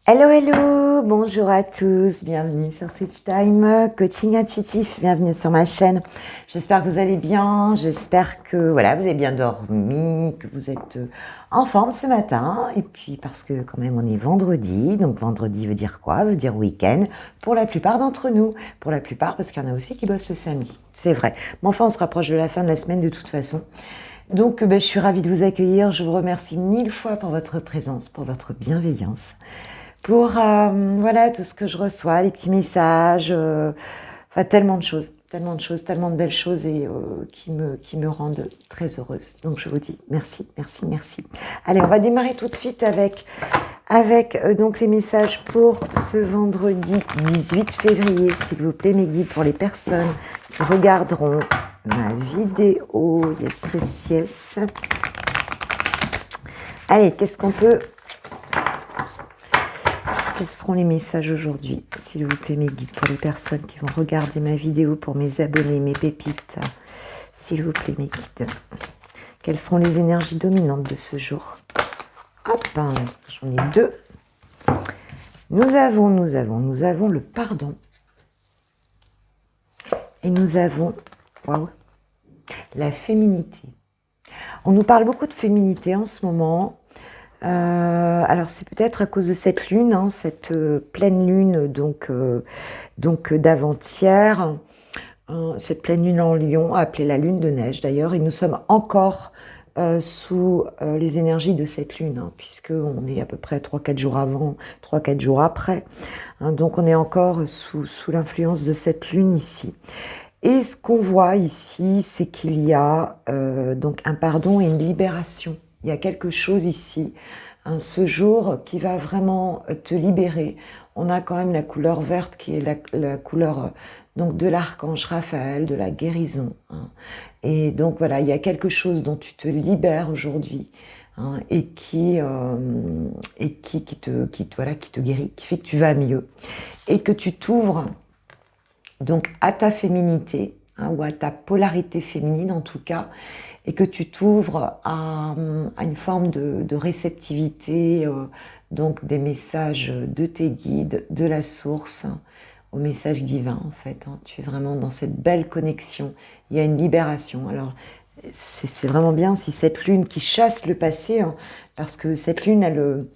Hello, hello, bonjour à tous, bienvenue sur Switch Time, coaching intuitif, bienvenue sur ma chaîne. J'espère que vous allez bien, j'espère que voilà, vous avez bien dormi, que vous êtes en forme ce matin. Et puis parce que quand même on est vendredi, donc vendredi veut dire quoi? Veut dire week-end pour la plupart d'entre nous. Pour la plupart parce qu'il y en a aussi qui bossent le samedi, c'est vrai. Mais enfin on se rapproche de la fin de la semaine de toute façon. Donc je suis ravie de vous accueillir, je vous remercie mille fois pour votre présence, pour votre bienveillance. Pour voilà tout ce que je reçois, les petits messages, enfin tellement de choses, tellement de belles choses et qui me rendent très heureuse. Donc je vous dis merci, merci, merci. Allez, on va démarrer tout de suite avec donc les messages pour ce vendredi 18 février, s'il vous plaît, mes guides pour les personnes qui regarderont ma vidéo. Yes, yes, yes. Allez, qu'est-ce qu'on peut... Quels seront les messages aujourd'hui, s'il vous plaît, mes guides, pour les personnes qui vont regarder ma vidéo, pour mes abonnés, mes pépites, s'il vous plaît, mes guides. Quelles sont les énergies dominantes de ce jour? Hop, j'en ai deux. Nous avons le pardon. Et nous avons, waouh, la féminité. On nous parle beaucoup de féminité en ce moment. Alors c'est peut-être à cause de cette lune, hein, cette pleine lune donc d'avant-hier, cette pleine lune en Lion, appelée la lune de neige d'ailleurs, et nous sommes encore sous les énergies de cette lune, hein, puisqu'on est à peu près 3-4 jours avant, 3-4 jours après, hein, donc on est encore sous l'influence de cette lune ici. Et ce qu'on voit ici, c'est qu'il y a donc un pardon et une libération. Il y a quelque chose ici, hein, ce jour qui va vraiment te libérer. On a quand même la couleur verte qui est la couleur donc de l'archange Raphaël, de la guérison, hein. Et donc voilà, il y a quelque chose dont tu te libères aujourd'hui, hein, et qui te guérit, qui fait que tu vas mieux et que tu t'ouvres donc à ta féminité, hein, ou à ta polarité féminine en tout cas, et que tu t'ouvres à une forme de réceptivité, donc des messages de tes guides, de la source, hein, au message divin en fait, hein. Tu es vraiment dans cette belle connexion, il y a une libération. Alors c'est vraiment bien si cette lune qui chasse le passé, hein, parce que cette lune,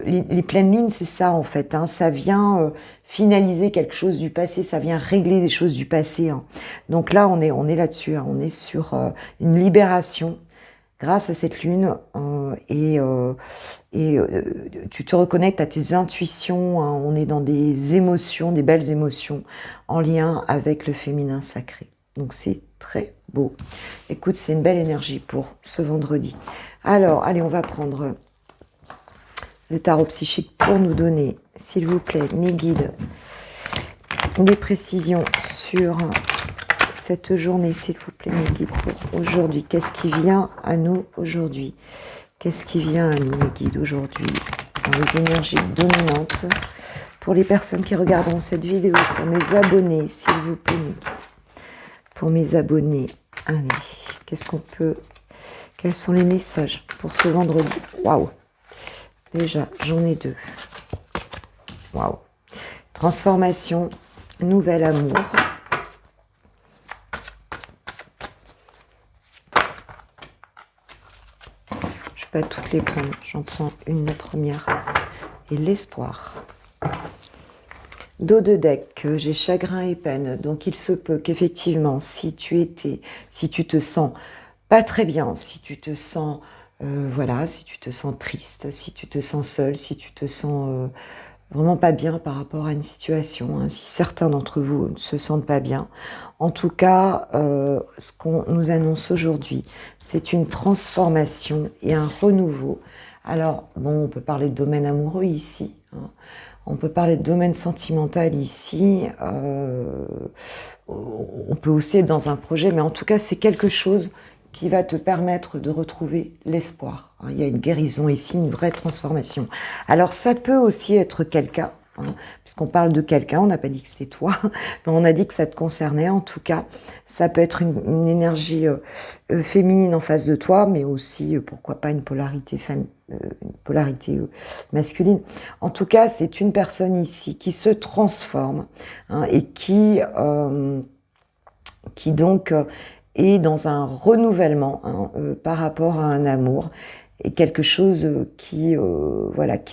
les pleines lunes, c'est ça en fait, hein, ça vient finaliser quelque chose du passé, ça vient régler des choses du passé, hein. Donc là, on est là-dessus, hein, on est sur une libération grâce à cette lune, tu te reconnectes à tes intuitions, hein, on est dans des émotions, des belles émotions en lien avec le féminin sacré. Donc c'est très beau. Écoute, c'est une belle énergie pour ce vendredi. Alors, allez, on va prendre le tarot psychique pour nous donner, s'il vous plaît, mes guides, des précisions sur cette journée, s'il vous plaît, mes guides, pour aujourd'hui. Qu'est-ce qui vient à nous aujourd'hui? Qu'est-ce qui vient à nous, mes guides, aujourd'hui, dans les énergies dominantes, pour les personnes qui regarderont cette vidéo, pour mes abonnés, s'il vous plaît, mes guides. Pour mes abonnés, allez, quels sont les messages pour ce vendredi? Waouh! Déjà, j'en ai deux. Waouh! Transformation, nouvel amour. Je ne vais pas toutes les prendre, j'en prends une, la première. Et l'espoir. Dos de deck, j'ai chagrin et peine. Donc il se peut qu'effectivement, si tu te sens pas très bien, si tu te sens... si tu te sens triste, si tu te sens seul, si tu te sens vraiment pas bien par rapport à une situation, hein, si certains d'entre vous ne se sentent pas bien. En tout cas, ce qu'on nous annonce aujourd'hui, c'est une transformation et un renouveau. Alors, bon, on peut parler de domaine amoureux ici, hein. On peut parler de domaine sentimental ici, on peut aussi être dans un projet, mais en tout cas, c'est quelque chose qui va te permettre de retrouver l'espoir. Il y a une guérison ici, une vraie transformation. Alors ça peut aussi être quelqu'un, hein, puisqu'on parle de quelqu'un, on n'a pas dit que c'était toi, mais on a dit que ça te concernait. En tout cas, ça peut être une énergie féminine en face de toi, mais aussi, pourquoi pas, une polarité une polarité masculine. En tout cas, c'est une personne ici qui se transforme hein, et qui donc est dans un renouvellement hein, par rapport à un amour et quelque chose qui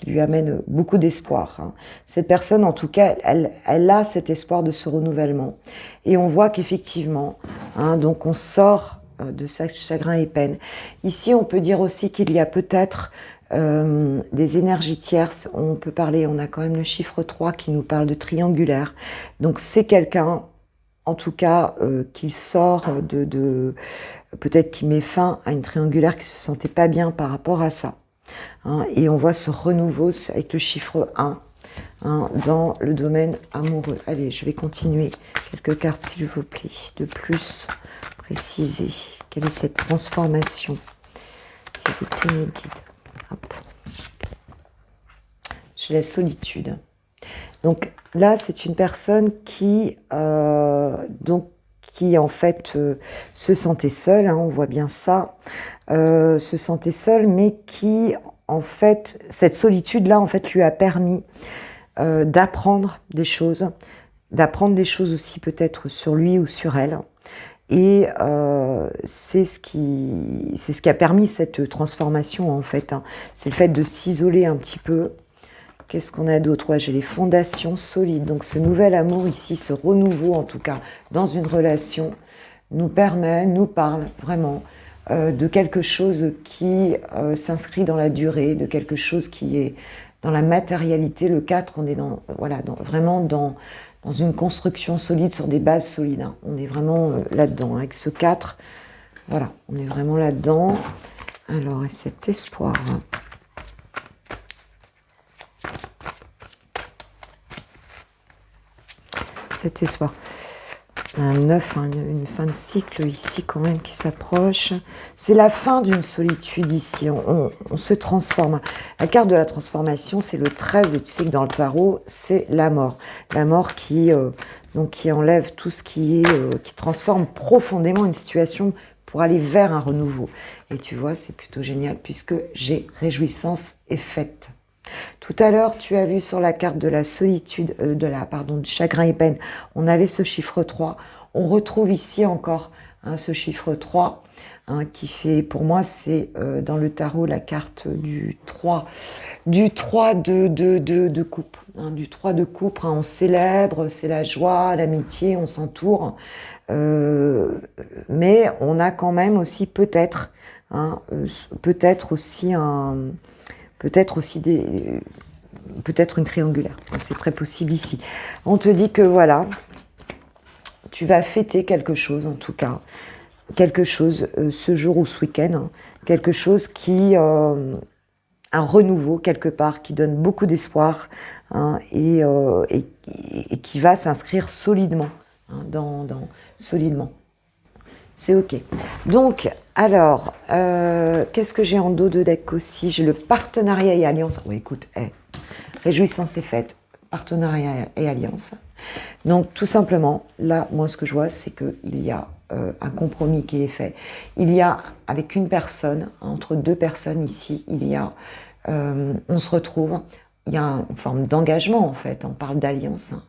lui amène beaucoup d'espoir. Hein. Cette personne, en tout cas, elle a cet espoir de ce renouvellement. Et on voit qu'effectivement, hein, donc on sort de sa chagrin et peine. Ici, on peut dire aussi qu'il y a peut-être des énergies tierces. On peut parler, on a quand même le chiffre 3 qui nous parle de triangulaire. Donc c'est quelqu'un, en tout cas, qui sort peut-être qui met fin à une triangulaire qui ne se sentait pas bien par rapport à ça. Hein, et on voit ce renouveau avec le chiffre 1 hein, dans le domaine amoureux. Allez, je vais continuer. Quelques cartes, s'il vous plaît, de plus préciser. Quelle est cette transformation? S'il vous plaît, mes guides. Hop. J'ai la solitude. Donc là, c'est une personne qui en fait se sentait seule, hein, on voit bien ça, se sentait seule, mais qui en fait, cette solitude-là en fait lui a permis d'apprendre des choses aussi peut-être sur lui ou sur elle. Et c'est ce qui a permis cette transformation en fait. Hein. C'est le fait de s'isoler un petit peu. Qu'est-ce qu'on a d'autre? Ouais, j'ai les fondations solides. Donc ce nouvel amour ici, ce renouveau en tout cas, dans une relation, nous parle vraiment de quelque chose qui s'inscrit dans la durée, de quelque chose qui est dans la matérialité. Le 4, on est vraiment dans une construction solide, sur des bases solides. Hein. On est vraiment là-dedans. Avec ce 4, voilà, on est vraiment là-dedans. Alors, et cet espoir... Hein. Cet espoir. Un 9, hein, une fin de cycle ici quand même qui s'approche. C'est la fin d'une solitude ici, on se transforme. La carte de la transformation, c'est le 13, et tu sais que dans le tarot, c'est la mort. La mort qui enlève tout ce qui transforme profondément une situation pour aller vers un renouveau. Et tu vois, c'est plutôt génial puisque j'ai réjouissance et fête. Tout à l'heure, tu as vu sur la carte de la solitude, de chagrin et peine, on avait ce chiffre 3. On retrouve ici encore hein, ce chiffre 3, hein, qui fait, pour moi, c'est dans le tarot la carte du 3 de coupe. Hein, du 3 de coupe, hein, on célèbre, c'est la joie, l'amitié, on s'entoure. Mais on a quand même aussi peut-être une triangulaire. C'est très possible ici. On te dit que voilà, tu vas fêter quelque chose en tout cas, quelque chose ce jour ou ce week-end, hein, quelque chose qui, un renouveau quelque part, qui donne beaucoup d'espoir hein, et qui va s'inscrire solidement, hein, solidement. C'est ok. Donc, alors, qu'est-ce que j'ai en dos de deck aussi? J'ai le partenariat et alliance. Oui, écoute, réjouissance et fête, partenariat et alliance. Donc, tout simplement, là, moi, ce que je vois, c'est qu'il y a un compromis qui est fait. Il y a, avec une personne, entre deux personnes ici, on se retrouve. Il y a une forme d'engagement, en fait. On parle d'alliance. Hein.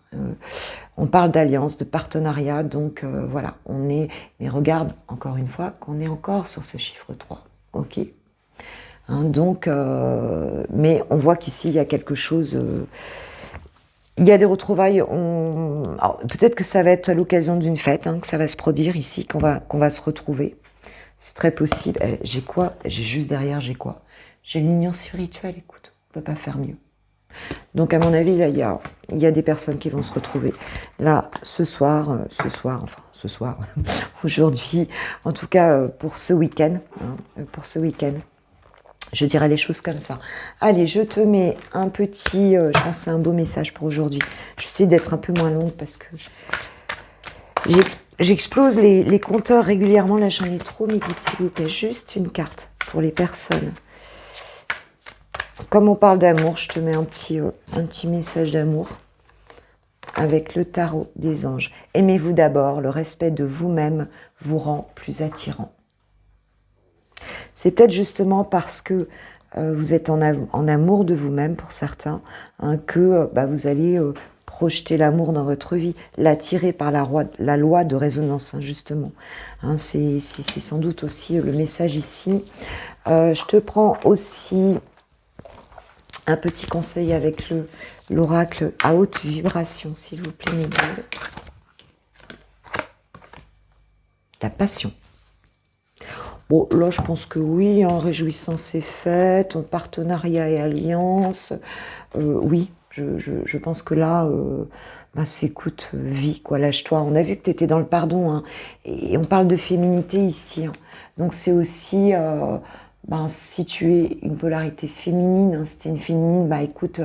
On parle d'alliance, de partenariat. Donc, voilà. Mais regarde, encore une fois, qu'on est encore sur ce chiffre 3. OK. Hein, donc, mais on voit qu'ici, il y a quelque chose... il y a des retrouvailles. Peut-être que ça va être à l'occasion d'une fête, hein, que ça va se produire ici, qu'on va se retrouver. C'est très possible. J'ai quoi? J'ai juste derrière, j'ai quoi? J'ai l'union spirituelle, écoute. On ne peut pas faire mieux. Donc à mon avis, là, il y a des personnes qui vont se retrouver. Là, ce soir, aujourd'hui, en tout cas pour ce week-end, je dirais les choses comme ça. Allez, je te mets un petit, je pense que c'est un beau message pour aujourd'hui. J'essaie d'être un peu moins longue parce que j'explose les compteurs régulièrement. Là, j'en ai trop, mais dites s'il vous plaît, juste une carte pour les personnes. Comme on parle d'amour, je te mets un petit message d'amour avec le tarot des anges. Aimez-vous d'abord, le respect de vous-même vous rend plus attirant. C'est peut-être justement parce que vous êtes en amour de vous-même pour certains, hein, que vous allez projeter l'amour dans votre vie, l'attirer par la loi de résonance, hein, justement. Hein, c'est sans doute aussi le message ici. Je te prends aussi un petit conseil avec l'oracle à haute vibration, s'il vous plaît, mes guides. La passion. Bon, là, je pense que oui, en réjouissance et fête, en partenariat et alliance, oui, je pense que là, c'est écoute, vie, quoi, lâche-toi. On a vu que tu étais dans le pardon, hein, et on parle de féminité ici. Hein. Donc, c'est aussi, si tu es une polarité féminine, hein, si tu es une féminine, écoute,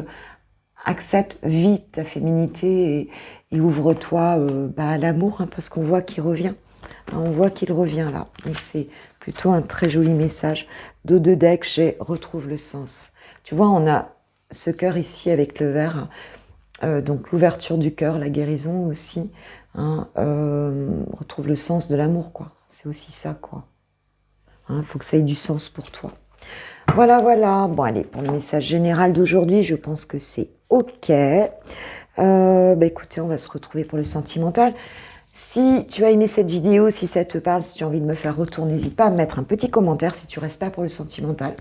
accepte, vis ta féminité et ouvre-toi à l'amour, hein, parce qu'on voit qu'il revient. Hein, on voit qu'il revient là. Donc, c'est plutôt un très joli message. Dos de deck, j'ai retrouve le sens. Tu vois, on a ce cœur ici avec le vert, donc l'ouverture du cœur, la guérison aussi, hein, retrouve le sens de l'amour, quoi. C'est aussi ça, quoi. Hein, faut que ça ait du sens pour toi. Voilà, voilà. Bon, allez, pour le message général d'aujourd'hui, je pense que c'est OK. Écoutez, on va se retrouver pour le sentimental. Si tu as aimé cette vidéo, si ça te parle, si tu as envie de me faire retour, n'hésite pas à me mettre un petit commentaire si tu restes pas pour le sentimental.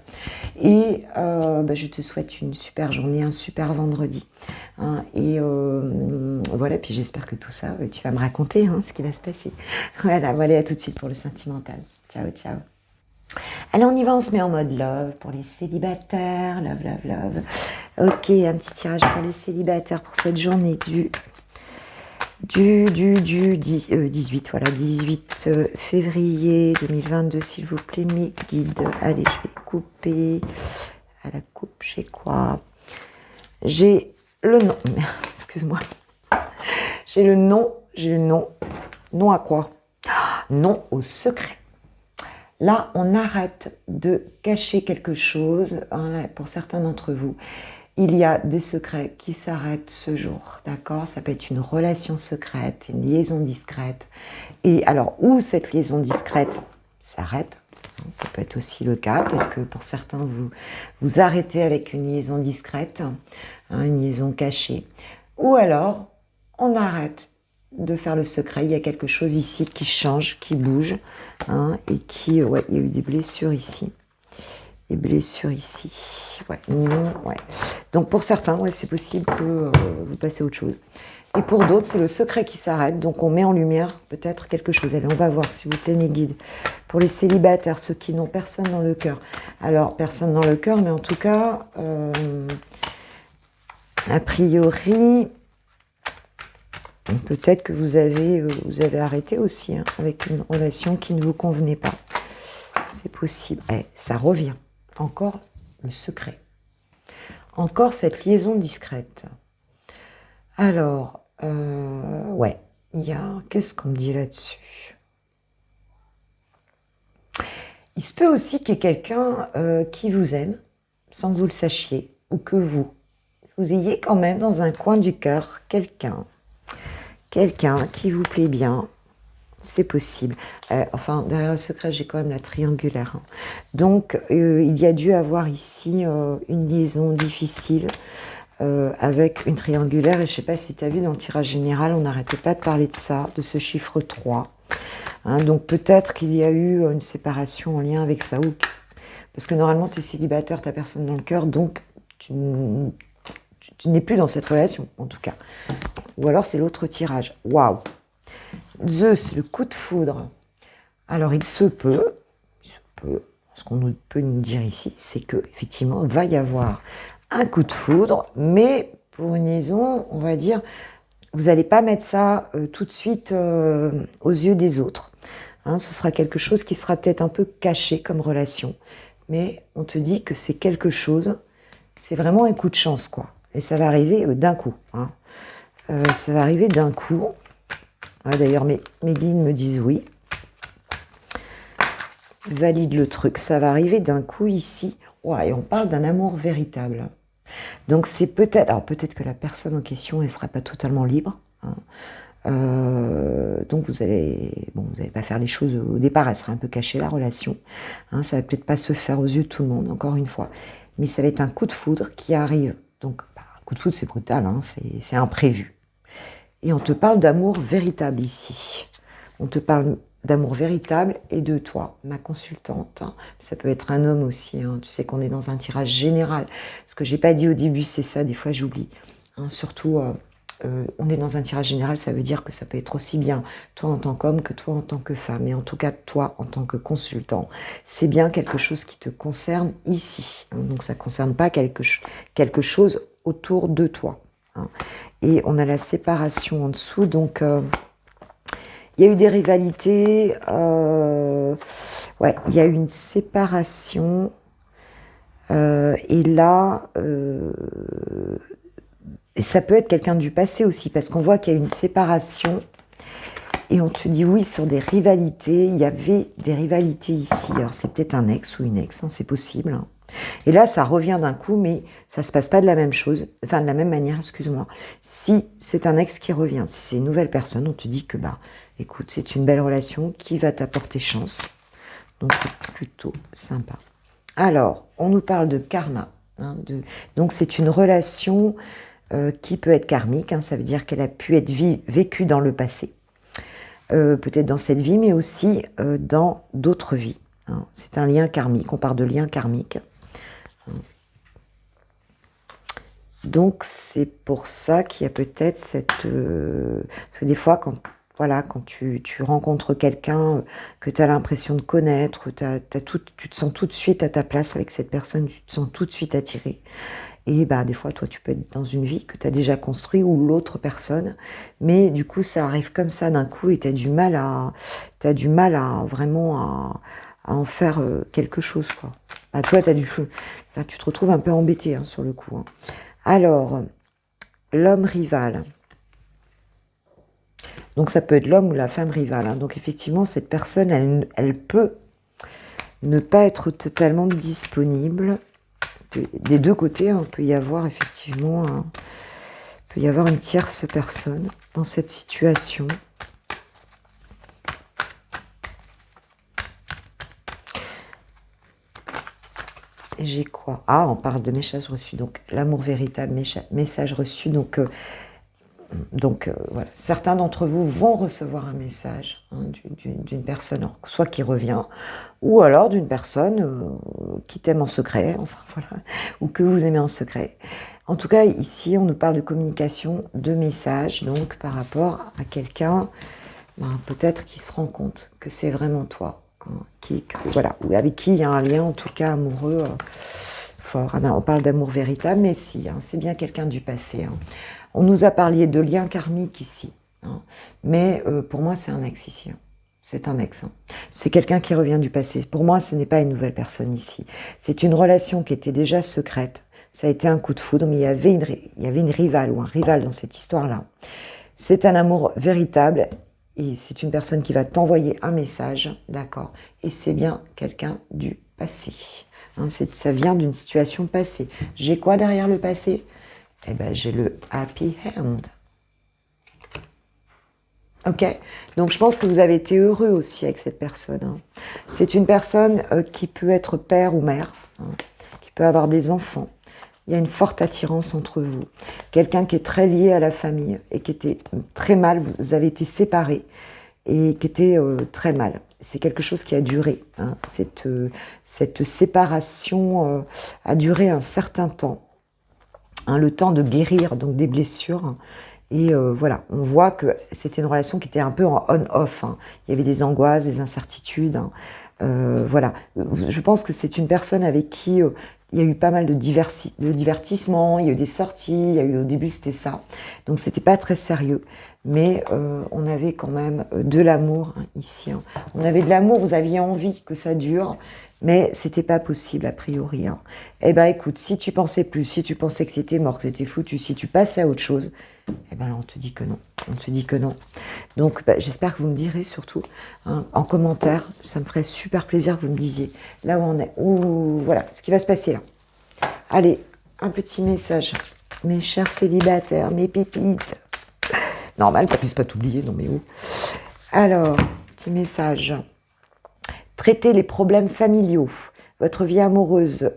Et je te souhaite une super journée, un super vendredi. Hein, et voilà, puis j'espère que tout ça, tu vas me raconter ce qui va se passer. Voilà, à tout de suite pour le sentimental. Ciao, ciao. Allez, on y va, on se met en mode love pour les célibataires. Love, love, love. Ok, un petit tirage pour les célibataires pour cette journée du 18 février 2022, s'il vous plaît, mes guides. Allez, je vais couper. À la coupe, j'ai quoi? J'ai le nom. Excuse-moi. J'ai le nom. Non à quoi? Non au secret. Là, on arrête de cacher quelque chose, hein, là, pour certains d'entre vous. Il y a des secrets qui s'arrêtent ce jour, d'accord? Ça peut être une relation secrète, une liaison discrète. Et alors, où cette liaison discrète s'arrête, ça peut être aussi le cas. Peut-être que pour certains, vous arrêtez avec une liaison discrète, hein, une liaison cachée. Ou alors, on arrête de faire le secret. Il y a quelque chose ici qui change, qui bouge, hein, et qui, il y a eu des blessures ici. Des blessures ici. Ouais. Donc pour certains, c'est possible que vous passez à autre chose. Et pour d'autres, c'est le secret qui s'arrête. Donc on met en lumière peut-être quelque chose. Allez, on va voir, s'il vous plaît, mes guides. Pour les célibataires, ceux qui n'ont personne dans le cœur. Alors, personne dans le cœur, mais en tout cas, a priori, peut-être que vous avez arrêté aussi, hein, avec une relation qui ne vous convenait pas. C'est possible. Ça revient. Encore le secret. Encore cette liaison discrète. Alors, il y a... Qu'est-ce qu'on me dit là-dessus? Il se peut aussi qu'il y ait quelqu'un qui vous aime, sans que vous le sachiez, ou que vous ayez quand même dans un coin du cœur quelqu'un qui vous plaît bien. C'est possible. Derrière le secret, j'ai quand même la triangulaire. Hein. Donc, il y a dû avoir ici une liaison difficile avec une triangulaire. Et je ne sais pas si tu as vu dans le tirage général, on n'arrêtait pas de parler de ça, de ce chiffre 3. Hein, donc, peut-être qu'il y a eu une séparation en lien avec ça. Parce que normalement, tu es célibataire, tu n'as personne dans le cœur, donc tu n'es plus dans cette relation, en tout cas. Ou alors, c'est l'autre tirage. Waouh! Zeus, le coup de foudre. Alors, il se peut, ce qu'on peut nous dire ici, c'est qu'effectivement, il va y avoir un coup de foudre, mais pour une liaison, on va dire, vous n'allez pas mettre ça tout de suite aux yeux des autres. Hein, ce sera quelque chose qui sera peut-être un peu caché comme relation, mais on te dit que c'est quelque chose, c'est vraiment un coup de chance, quoi. Et ça va arriver d'un coup. Hein. Ça va arriver d'un coup. D'ailleurs, mes guides me disent oui. Valide le truc. Ça va arriver d'un coup ici. Et on parle d'un amour véritable. Donc, c'est peut-être... Alors, peut-être que la personne en question, elle ne sera pas totalement libre. Hein. Donc, vous allez pas faire les choses au départ, elle sera un peu cachée, la relation. Hein, ça va peut-être pas se faire aux yeux de tout le monde, encore une fois. Mais ça va être un coup de foudre qui arrive. Donc, un coup de foudre, c'est brutal, hein, c'est imprévu. Et on te parle d'amour véritable ici. On te parle d'amour véritable et de toi, ma consultante. Hein. Ça peut être un homme aussi. Hein. Tu sais qu'on est dans un tirage général. Ce que j'ai pas dit au début, c'est ça. Des fois, j'oublie. Hein, surtout, on est dans un tirage général. Ça veut dire que ça peut être aussi bien toi en tant qu'homme que toi en tant que femme. Et en tout cas, toi en tant que consultant. C'est bien quelque chose qui te concerne ici. Hein. Donc, ça ne concerne pas quelque chose autour de toi. Hein. Et on a la séparation en dessous. Donc... il y a eu des rivalités, ouais, il y a eu une séparation, et là, et ça peut être quelqu'un du passé aussi, parce qu'on voit qu'il y a une séparation, et on te dit oui, sur des rivalités, il y avait des rivalités ici, alors c'est peut-être un ex ou une ex, hein, c'est possible, hein. Et là, ça revient d'un coup, mais ça se passe pas de la même chose, enfin de la même manière, excuse-moi. Si c'est un ex qui revient, si c'est une nouvelle personne, on te dit que bah, écoute, c'est une belle relation qui va t'apporter chance. Donc c'est plutôt sympa. Alors, on nous parle de karma. Hein, donc c'est une relation qui peut être karmique, hein, ça veut dire qu'elle a pu être vécue dans le passé. Peut-être dans cette vie, mais aussi dans d'autres vies. Hein. C'est un lien karmique, on parle de lien karmique. Donc c'est pour ça qu'il y a peut-être cette... parce que des fois, quand tu rencontres quelqu'un que tu as l'impression de connaître, tu te sens tout de suite à ta place avec cette personne, tu te sens tout de suite attiré. Et bah, des fois, toi, tu peux être dans une vie que tu as déjà construite ou l'autre personne. Mais du coup, ça arrive comme ça d'un coup et tu as du mal à vraiment à en faire quelque chose, quoi. Bah, tu vois, là, tu te retrouves un peu embêté, hein, sur le coup. Hein. Alors, l'homme rival. Donc, ça peut être l'homme ou la femme rivale. Hein. Donc, effectivement, cette personne, elle peut ne pas être totalement disponible. Des deux côtés, hein, peut y avoir effectivement peut y avoir une tierce personne dans cette situation. Et j'ai quoi? Ah, on parle de messages reçus. Donc, l'amour véritable, message reçu. Donc voilà. Certains d'entre vous vont recevoir un message, hein, d'une personne, soit qui revient, ou alors d'une personne qui t'aime en secret, enfin voilà, ou que vous aimez en secret. En tout cas, ici, on nous parle de communication, de messages, donc par rapport à quelqu'un, peut-être qui se rend compte que c'est vraiment toi, hein, voilà, ou avec qui il y a un lien, en tout cas amoureux, fort. On parle d'amour véritable, mais si, hein, c'est bien quelqu'un du passé. Hein. On nous a parlé de lien karmique ici, hein, mais pour moi, c'est un ex ici. Hein. C'est un ex. Hein. C'est quelqu'un qui revient du passé. Pour moi, ce n'est pas une nouvelle personne ici. C'est une relation qui était déjà secrète. Ça a été un coup de foudre, mais il y avait une rivale ou un rival dans cette histoire-là. C'est un amour véritable et c'est une personne qui va t'envoyer un message, d'accord? Et c'est bien quelqu'un du passé. Hein, ça vient d'une situation passée. J'ai quoi derrière le passé? Eh bien, j'ai le happy end. Ok, donc je pense que vous avez été heureux aussi avec cette personne. Hein. C'est une personne qui peut être père ou mère, hein, qui peut avoir des enfants. Il y a une forte attirance entre vous. Quelqu'un qui est très lié à la famille et qui était très mal, vous avez été séparés et qui était très mal. C'est quelque chose qui a duré. Hein. Cette séparation a duré un certain temps. Hein, le temps de guérir donc des blessures. Et voilà, on voit que c'était une relation qui était un peu en on-off. Hein. Il y avait des angoisses, des incertitudes. Hein. Voilà, je pense que c'est une personne avec qui il y a eu pas mal de divertissements, il y a eu des sorties, au début c'était ça. Donc c'était pas très sérieux, mais on avait quand même de l'amour hein, ici. Hein. On avait de l'amour, vous aviez envie que ça dure, mais c'était pas possible a priori. Hein. Eh ben écoute, si tu pensais plus, si tu pensais que c'était mort, que c'était foutu, si tu passais à autre chose, eh ben là, on te dit que non. On te dit que non. Donc, j'espère que vous me direz surtout hein, en commentaire. Ça me ferait super plaisir que vous me disiez là où on est. Ou voilà, ce qui va se passer là. Allez, un petit message. Mes chers célibataires, mes pépites. Normal qu'on puisse pas t'oublier, non mais où. Alors, petit message. Traitez les problèmes familiaux. Votre vie amoureuse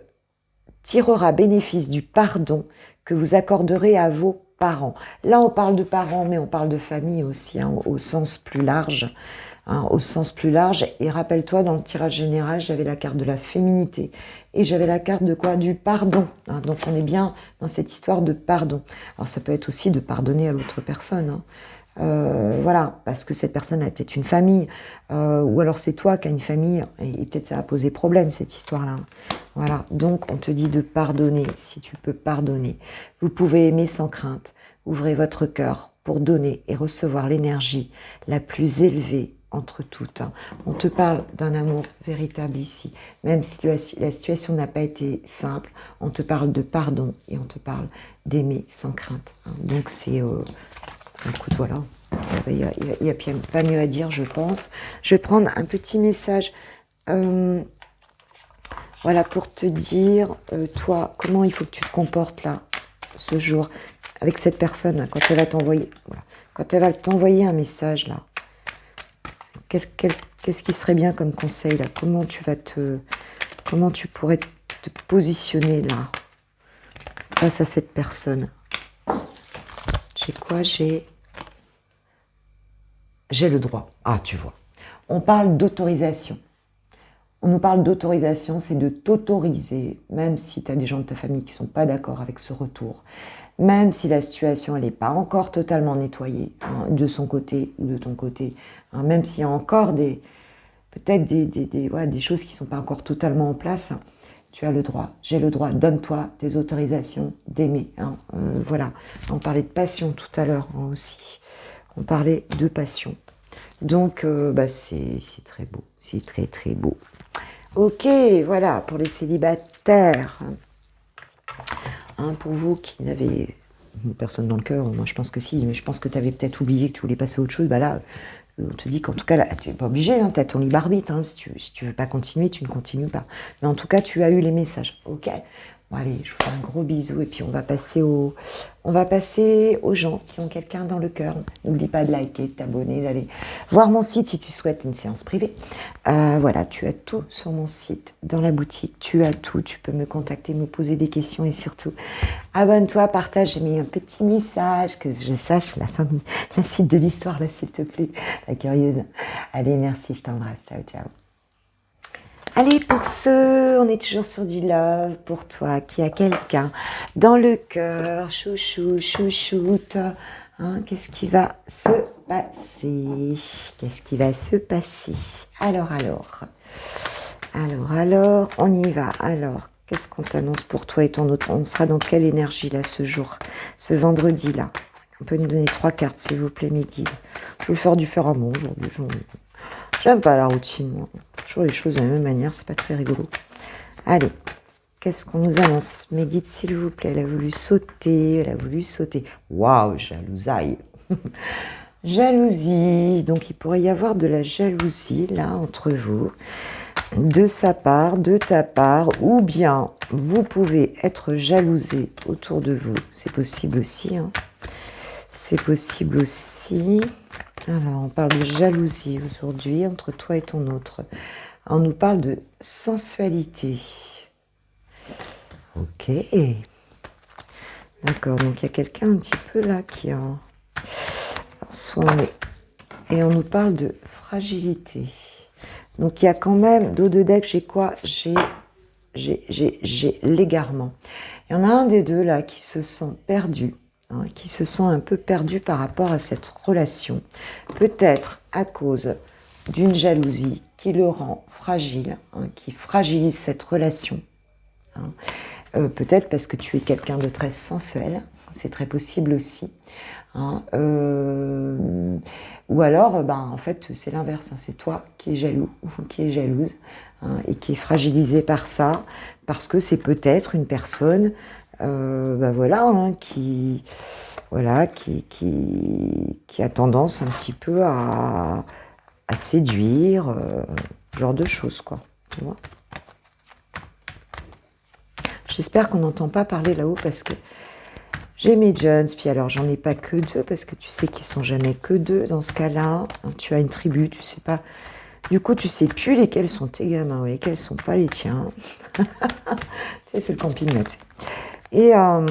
tirera bénéfice du pardon que vous accorderez à vos parents. Là, on parle de parents, mais on parle de famille aussi, hein, au sens plus large. Hein, au sens plus large. Et rappelle-toi, dans le tirage général, j'avais la carte de la féminité. Et j'avais la carte de quoi? Du pardon. Hein, donc, on est bien dans cette histoire de pardon. Alors, ça peut être aussi de pardonner à l'autre personne. Hein. Voilà, parce que cette personne a peut-être une famille, ou alors c'est toi qui as une famille, et peut-être ça a posé problème, cette histoire-là. Voilà, donc on te dit de pardonner, si tu peux pardonner. Vous pouvez aimer sans crainte. Ouvrez votre cœur pour donner et recevoir l'énergie la plus élevée entre toutes. Hein. On te parle d'un amour véritable ici, même si la situation n'a pas été simple, on te parle de pardon et on te parle d'aimer sans crainte. Hein. Donc c'est... écoute, voilà, il n'y a pas mieux à dire, je pense. Je vais prendre un petit message, voilà, pour te dire, toi, comment il faut que tu te comportes là, ce jour, avec cette personne, là, quand elle va t'envoyer, voilà, quand elle va t'envoyer un message, là. Qu'est-ce qui serait bien comme conseil, là? Comment tu pourrais te positionner, là, face à cette personne? J'ai quoi? J'ai le droit. Ah, tu vois. On parle d'autorisation. On nous parle d'autorisation, c'est de t'autoriser, même si tu as des gens de ta famille qui ne sont pas d'accord avec ce retour, même si la situation elle n'est pas encore totalement nettoyée, hein, de son côté ou de ton côté, hein, même s'il y a encore peut-être des choses qui ne sont pas encore totalement en place, hein, tu as le droit, j'ai le droit, donne-toi tes autorisations d'aimer. Hein, voilà, on parlait de passion tout à l'heure, hein, aussi. On parlait de passion. Donc, c'est très beau. C'est très, très beau. Ok, voilà, pour les célibataires. Hein, pour vous qui n'avez personne dans le cœur, moi je pense que si, mais je pense que tu avais peut-être oublié que tu voulais passer à autre chose. Bah là, on te dit qu'en tout cas, là, tu n'es pas obligé, hein, tu as ton libre arbitre. Hein, si tu veux pas continuer, tu ne continues pas. Mais en tout cas, tu as eu les messages. Ok. Bon, allez, je vous fais un gros bisou et puis on va passer aux gens qui ont quelqu'un dans le cœur. N'oublie pas de liker, de t'abonner, d'aller voir mon site si tu souhaites une séance privée. Voilà, tu as tout sur mon site, dans la boutique. Tu as tout, tu peux me contacter, me poser des questions et surtout, abonne-toi, partage. J'ai mis un petit message, que je sache la suite de l'histoire, là, s'il te plaît, la curieuse. Allez, merci, je t'embrasse. Ciao, ciao. Allez, pour ceux, on est toujours sur du love, pour toi qui a quelqu'un dans le cœur, chouchou, chouchoute, hein, qu'est-ce qui va se passer? Qu'est-ce qui va se passer? Alors, on y va. Alors, qu'est-ce qu'on t'annonce pour toi et ton autre? On sera dans quelle énergie là ce jour, ce vendredi là? On peut nous donner 3 cartes, s'il vous plaît, mes guides. Je vais le faire différemment aujourd'hui. J'aime pas la routine, moi. Toujours les choses de la même manière, c'est pas très rigolo. Allez, qu'est-ce qu'on nous annonce? Mes guides, s'il vous plaît, elle a voulu sauter, Waouh, jalousaille. Jalousie, donc il pourrait y avoir de la jalousie, là, entre vous, de sa part, de ta part, ou bien vous pouvez être jalousé autour de vous. C'est possible aussi, hein. C'est possible aussi. Alors, on parle de jalousie aujourd'hui entre toi et ton autre. On nous parle de sensualité. Ok. D'accord, donc il y a quelqu'un un petit peu là qui a... Soit on est... Et on nous parle de fragilité. Donc il y a quand même, dos de deck, j'ai quoi? J'ai l'égarement. Il y en a un des deux là qui se sent perdu. Hein, qui se sent un peu perdu par rapport à cette relation, peut-être à cause d'une jalousie qui le rend fragile, hein, qui fragilise cette relation. Hein. Peut-être parce que tu es quelqu'un de très sensuel, c'est très possible aussi. Hein. Ou alors, en fait, c'est l'inverse, hein, c'est toi qui es jaloux ou qui es jalouse, hein, et qui est fragilisé par ça, parce que c'est peut-être une personne... voilà, hein, qui a tendance un petit peu à séduire, genre de choses, quoi. Tu vois. J'espère qu'on n'entend pas parler là-haut parce que J'ai mes Jones, puis alors j'en ai pas que deux, parce que tu sais qu'ils sont jamais que deux dans ce cas-là. Tu as une tribu, tu sais pas. Du coup, tu sais plus lesquels sont tes gamins, lesquels sont pas les tiens. Tu sais, c'est le camping là, tu sais. Et alors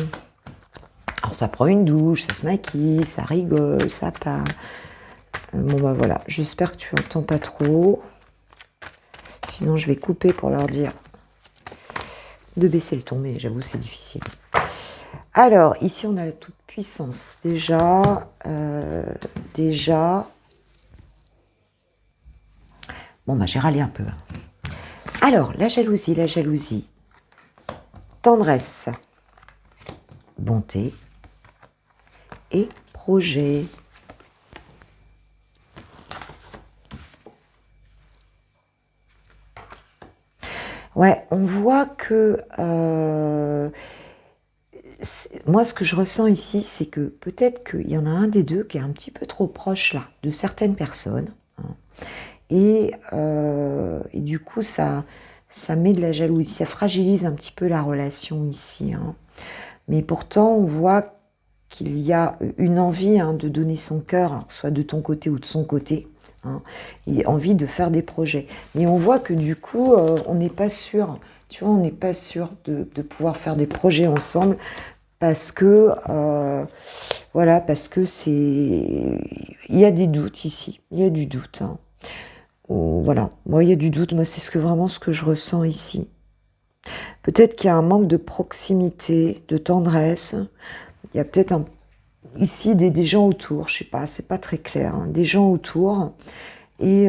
ça prend une douche, ça se maquille, ça rigole, ça parle. Bon bah voilà, j'espère que tu entends pas trop. Sinon je vais couper pour leur dire de baisser le ton, mais j'avoue c'est difficile. Alors, ici on a la toute puissance. Déjà. Bon bah j'ai râlé un peu. Alors, la jalousie. Tendresse. Bonté. Et projet. Ouais, on voit que moi, ce que je ressens ici, c'est que peut-être qu'il y en a un des deux qui est un petit peu trop proche là de certaines personnes, hein, et du coup, ça met de la jalousie, ça fragilise un petit peu la relation ici, hein. Mais pourtant, on voit qu'il y a une envie, hein, de donner son cœur, soit de ton côté ou de son côté. Hein, et envie de faire des projets. Mais on voit que du coup, on n'est pas sûr, tu vois, on n'est pas sûr de pouvoir faire des projets ensemble parce que, voilà, parce que c'est... Il y a des doutes ici, il y a du doute. Hein. Voilà, moi il y a du doute, moi c'est vraiment ce que je ressens ici. Peut-être qu'il y a un manque de proximité, de tendresse, il y a peut-être ici des gens autour, je sais pas, c'est pas très clair, hein, des gens autour, et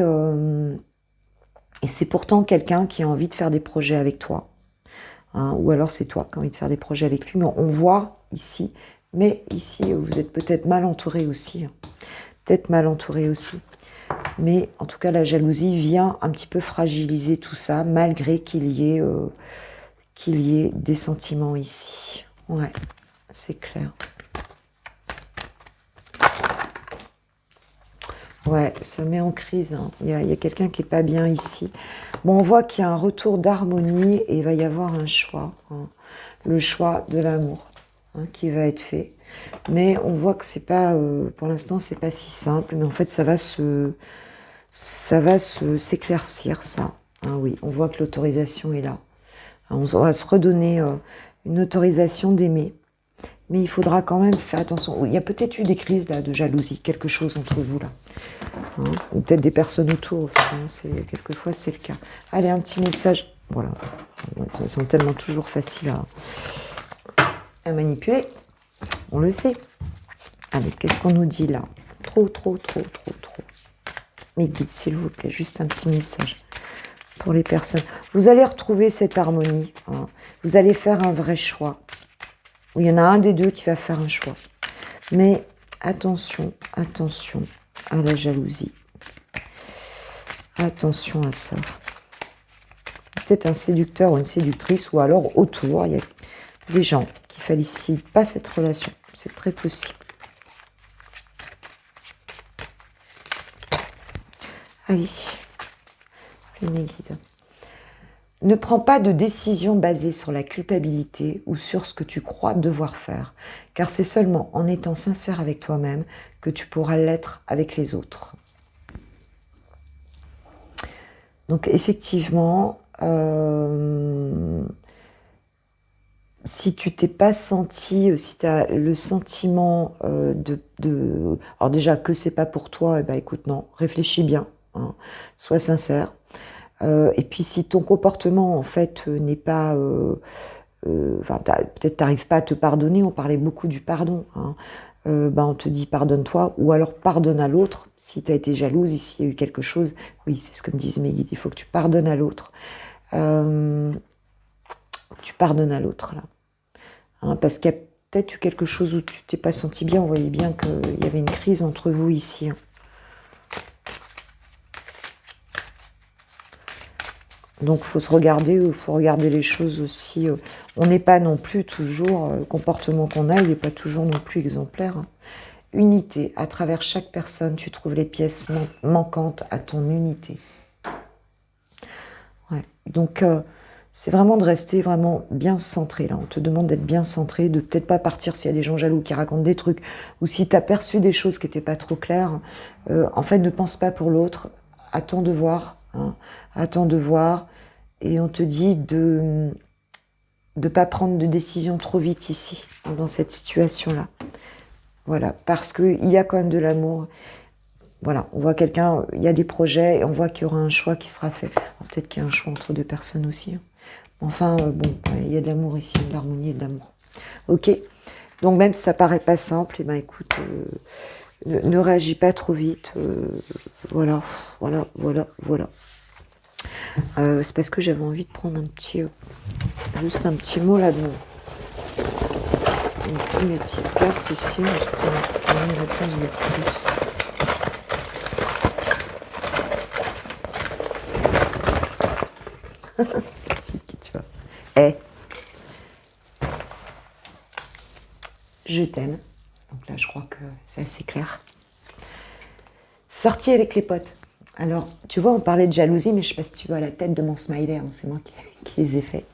c'est pourtant quelqu'un qui a envie de faire des projets avec toi, hein, ou alors c'est toi qui as envie de faire des projets avec lui, mais on voit ici, mais ici vous êtes peut-être mal entouré aussi, hein, mais en tout cas la jalousie vient un petit peu fragiliser tout ça, malgré qu'il y ait des sentiments ici, ouais, c'est clair. Ouais, ça met en crise, hein. Il y a quelqu'un qui n'est pas bien ici. Bon, on voit qu'il y a un retour d'harmonie et il va y avoir un choix, hein. Le choix de l'amour, hein, qui va être fait. Mais on voit que c'est pas, pour l'instant, c'est pas si simple. Mais en fait, ça va s'éclaircir, ça. Hein, oui, on voit que l'autorisation est là. Hein, on va se redonner une autorisation d'aimer. Mais il faudra quand même faire attention. Il y a peut-être eu des crises là, de jalousie, quelque chose entre vous là. Hein, ou peut-être des personnes autour aussi. Hein, quelquefois, c'est le cas. Allez, un petit message. Voilà. Elles sont tellement toujours faciles à manipuler. On le sait. Allez, qu'est-ce qu'on nous dit là? Trop. Mes guides, s'il vous plaît, juste un petit message pour les personnes. Vous allez retrouver cette harmonie. Hein. Vous allez faire un vrai choix. Il y en a un des deux qui va faire un choix. Mais attention à la jalousie. Attention à ça. Peut-être un séducteur ou une séductrice, ou alors autour, il y a des gens qui ne félicitent pas cette relation. C'est très possible. Allez, mes guides. Ne prends pas de décision basée sur la culpabilité ou sur ce que tu crois devoir faire, car c'est seulement en étant sincère avec toi-même que tu pourras l'être avec les autres. Donc effectivement, si tu t'es pas senti, si tu as le sentiment alors déjà que c'est pas pour toi, eh ben écoute, non, réfléchis bien, hein, sois sincère. Et puis si ton comportement en fait n'est pas, peut-être t'arrives pas à te pardonner, on parlait beaucoup du pardon, hein, on te dit pardonne-toi, ou alors pardonne à l'autre, si tu as été jalouse, ici il y a eu quelque chose, oui c'est ce que me disent mes guides, il faut que tu pardonnes à l'autre, là, hein, parce qu'il y a peut-être eu quelque chose où tu t'es pas senti bien, on voyait bien qu'il y avait une crise entre vous ici, hein. Donc, il faut regarder les choses aussi. On n'est pas non plus toujours, le comportement qu'on a, il n'est pas toujours non plus exemplaire. Hein. Unité, à travers chaque personne, tu trouves les pièces manquantes à ton unité. Ouais. Donc, c'est vraiment de rester vraiment bien centré. Là, on te demande d'être bien centré, de peut-être pas partir s'il y a des gens jaloux qui racontent des trucs, ou si tu as perçu des choses qui n'étaient pas trop claires. En fait, ne pense pas pour l'autre, attends de voir, hein, attends de voir, et on te dit de ne pas prendre de décision trop vite ici, dans cette situation-là. Voilà, parce qu'il y a quand même de l'amour. Voilà, on voit quelqu'un, il y a des projets, et on voit qu'il y aura un choix qui sera fait. Peut-être qu'il y a un choix entre deux personnes aussi. Enfin, bon, il y a de l'amour ici, de l'harmonie et de l'amour. Ok, donc même si ça paraît pas simple, eh ben écoute, ne réagis pas trop vite. Voilà. C'est parce que j'avais envie de prendre juste un petit mot là de mes petites cartes ici. Je prends une réponse de plus. Tu vois. Je t'aime. Donc là, je crois que c'est assez clair. Sortie avec les potes. Alors, tu vois, on parlait de jalousie, mais je ne sais pas si tu vois la tête de mon smiley. Hein, c'est moi qui les ai faits.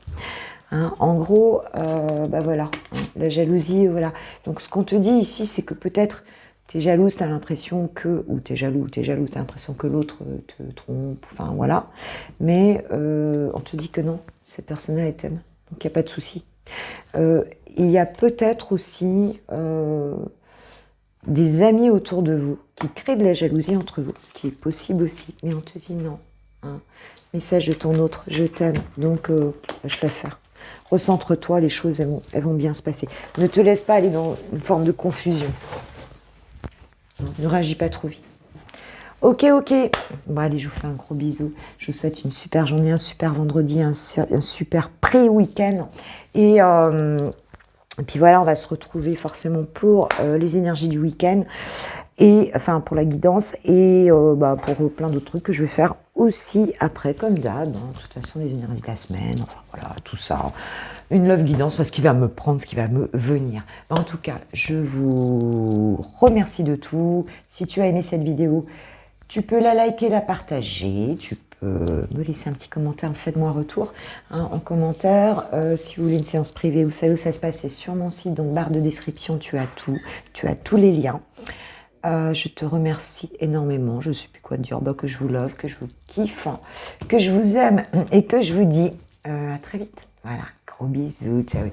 Hein, en gros, voilà, hein, la jalousie, voilà. Donc, ce qu'on te dit ici, c'est que peut-être tu es jalouse, tu as l'impression que, ou tu es jaloux, tu as l'impression que l'autre te trompe, enfin voilà. Mais on te dit que non, cette personne-là, elle t'aime. Donc, il n'y a pas de souci. Il y a peut-être aussi des amis autour de vous qui créent de la jalousie entre vous, ce qui est possible aussi. Mais on te dit non. Hein. Message de ton autre, je t'aime, donc lâche la faire. Recentre-toi, les choses, elles vont bien se passer. Ne te laisse pas aller dans une forme de confusion. Ne réagis pas trop vite. Ok. Bon, allez, je vous fais un gros bisou. Je vous souhaite une super journée, un super vendredi, un super pré-week-end. Et puis voilà, on va se retrouver forcément pour les énergies du week-end. Et enfin, pour la guidance. Et pour plein d'autres trucs que je vais faire aussi après, comme d'hab. Hein. De toute façon, les énergies de la semaine. Enfin, voilà, tout ça. Une love guidance, enfin, ce qui va me prendre, ce qui va me venir. En tout cas, je vous remercie de tout. Si tu as aimé cette vidéo, tu peux la liker, la partager, tu peux me laisser un petit commentaire, faites-moi un retour en commentaire. Si vous voulez une séance privée, vous savez où ça se passe, c'est sur mon site, donc barre de description, tu as tout, tu as tous les liens. Je te remercie énormément, je ne sais plus quoi dire, que je vous love, que je vous kiffe, que je vous aime et que je vous dis à très vite. Voilà, gros bisous, ciao.